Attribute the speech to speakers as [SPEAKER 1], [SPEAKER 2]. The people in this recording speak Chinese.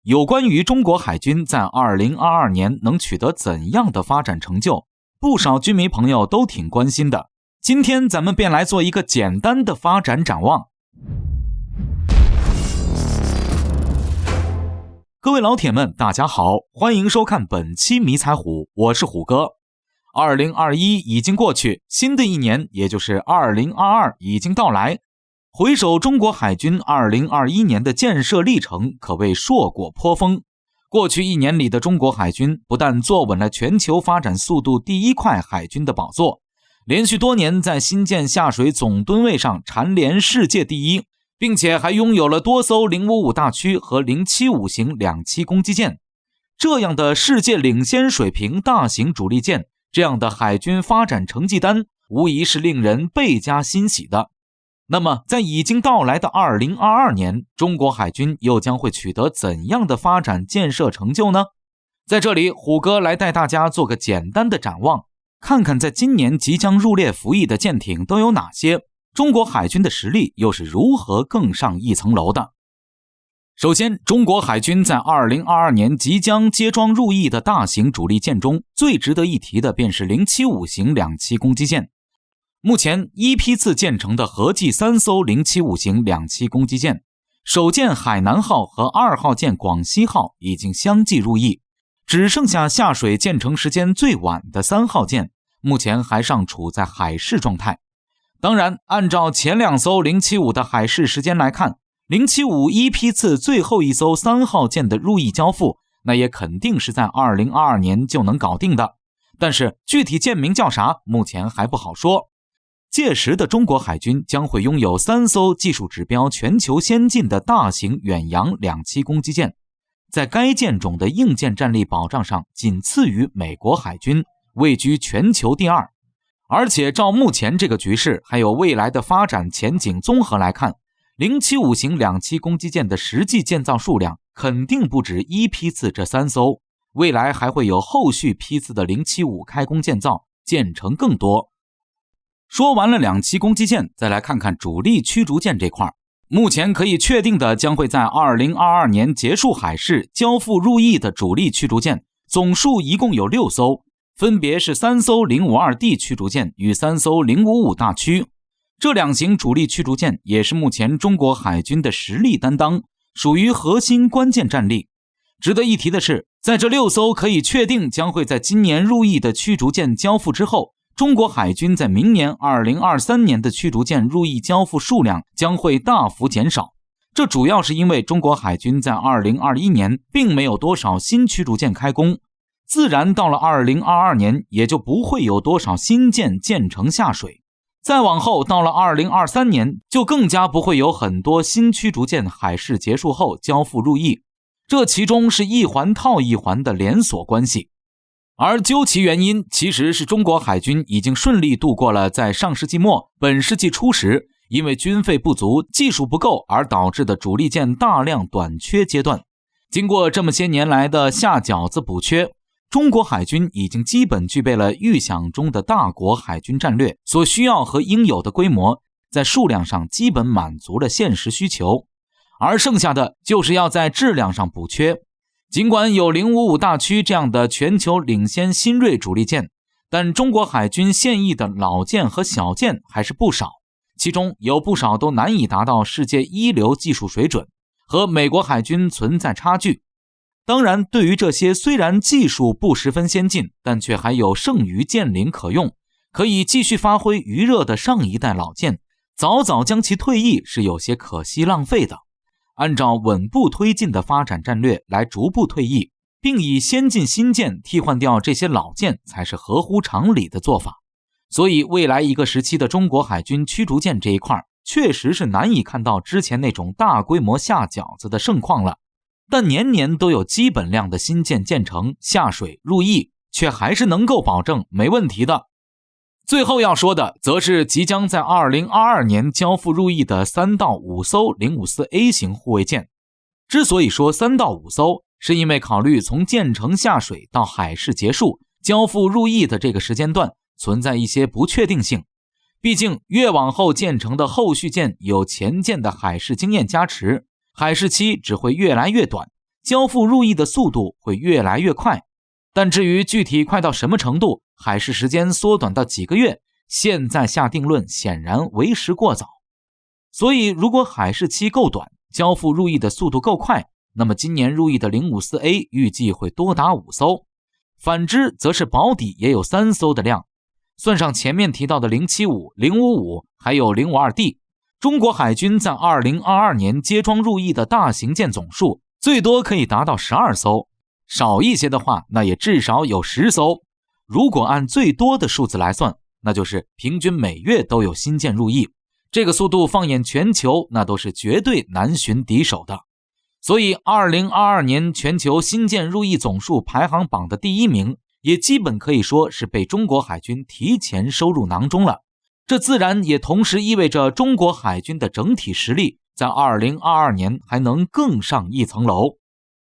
[SPEAKER 1] 有关于中国海军在2022年能取得怎样的发展成就，不少军迷朋友都挺关心的。今天咱们便来做一个简单的发展展望。各位老铁们，大家好，欢迎收看本期迷彩虎，我是虎哥。2021已经过去，新的一年也就是2022已经到来。回首中国海军2021年的建设历程，可谓硕果颇丰。过去一年里的中国海军不但坐稳了全球发展速度第一块海军的宝座，连续多年在新建下水总吨位上蝉联世界第一，并且还拥有了多艘055大驱和075型2栖攻击舰。这样的世界领先水平大型主力舰，这样的海军发展成绩单，无疑是令人倍加欣喜的。那么在已经到来的2022年，中国海军又将会取得怎样的发展建设成就呢？在这里，虎哥来带大家做个简单的展望，看看在今年即将入列服役的舰艇都有哪些，中国海军的实力又是如何更上一层楼的。首先，中国海军在2022年即将接装入役的大型主力舰中，最值得一提的便是075型2栖攻击舰。目前一批次建成的合计3艘075型2栖攻击舰，首舰海南号和2号舰广西号已经相继入役，只剩下下水建成时间最晚的3号舰，目前还尚处在海试状态。当然，按照前2艘075的海试时间来看，075一批次最后一艘3号舰的入役交付，那也肯定是在2022年就能搞定的。但是具体舰名叫啥，目前还不好说。届时的中国海军将会拥有3艘技术指标全球先进的大型远洋2栖攻击舰，在该舰种的硬件战力保障上仅次于美国海军，位居全球第2。而且照目前这个局势还有未来的发展前景综合来看，075型2栖攻击舰的实际建造数量肯定不止一批次这3艘，未来还会有后续批次的075开工建造，舰程更多。说完了2栖攻击舰，再来看看主力驱逐舰这块。目前可以确定的将会在2022年结束海试交付入役的主力驱逐舰，总数一共有6艘，分别是3艘 052D 驱逐舰与3艘055大驱。这2型主力驱逐舰也是目前中国海军的实力担当，属于核心关键战力。值得一提的是，在这6艘可以确定将会在今年入役的驱逐舰交付之后，中国海军在明年2023年的驱逐舰入役交付数量将会大幅减少。这主要是因为中国海军在2021年并没有多少新驱逐舰开工，自然到了2022年也就不会有多少新舰建成下水。再往后到了2023年，就更加不会有很多新驱逐舰海试结束后交付入役，这其中是一环套一环的连锁关系。而究其原因，其实是中国海军已经顺利度过了在上世纪末本世纪初时因为军费不足技术不够而导致的主力舰大量短缺阶段。经过这么些年来的下饺子补缺，中国海军已经基本具备了预想中的大国海军战略所需要和应有的规模，在数量上基本满足了现实需求，而剩下的就是要在质量上补缺。尽管有055大驱这样的全球领先新锐主力舰，但中国海军现役的老舰和小舰还是不少，其中有不少都难以达到世界一流技术水准，和美国海军存在差距。当然，对于这些虽然技术不十分先进，但却还有剩余舰龄可用，可以继续发挥余热的上一代老舰，早早将其退役是有些可惜浪费的。按照稳步推进的发展战略来逐步退役，并以先进新舰替换掉这些老舰，才是合乎常理的做法。所以未来一个时期的中国海军驱逐舰这一块，确实是难以看到之前那种大规模下饺子的盛况了。但年年都有基本量的新舰建成、下水、入役，却还是能够保证没问题的。最后要说的则是即将在2022年交付入役的3到5艘 054A 型护卫舰。之所以说3到5艘，是因为考虑从建成下水到海试结束交付入役的这个时间段存在一些不确定性。毕竟越往后建成的后续舰有前舰的海试经验加持，海试期只会越来越短，交付入役的速度会越来越快。但至于具体快到什么程度，海事时间缩短到几个月，现在下定论显然为时过早。所以如果海事期够短，交付入役的速度够快，那么今年入役的 054A 预计会多达5艘，反之则是保底也有3艘的量。算上前面提到的075、055还有 052D， 中国海军在2022年接装入役的大型舰总数最多可以达到12艘，少一些的话那也至少有10艘。如果按最多的数字来算，那就是平均每月都有新舰入役，这个速度放眼全球那都是绝对难寻敌手的。所以2022年全球新舰入役总数排行榜的第1名也基本可以说是被中国海军提前收入囊中了。这自然也同时意味着中国海军的整体实力在2022年还能更上一层楼。